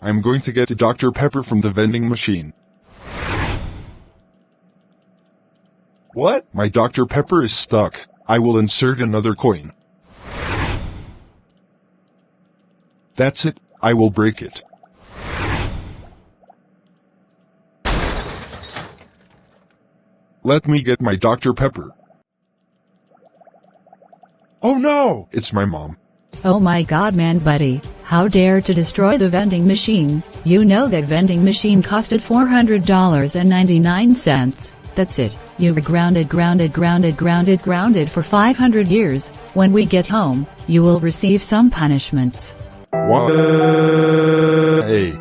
I'm going to get a Dr. Pepper from the vending machine. What? My Dr. Pepper is stuck. I will insert another coin. That's it. I will break it. Let me get my Dr. Pepper. Oh no! It's my mom. Oh my god, Manbuddy, how dare to destroy the vending machine? You know that vending machine costed $400.99. That's it. You were grounded for 500 years. When we get home, you will receive some punishments. What? Hey.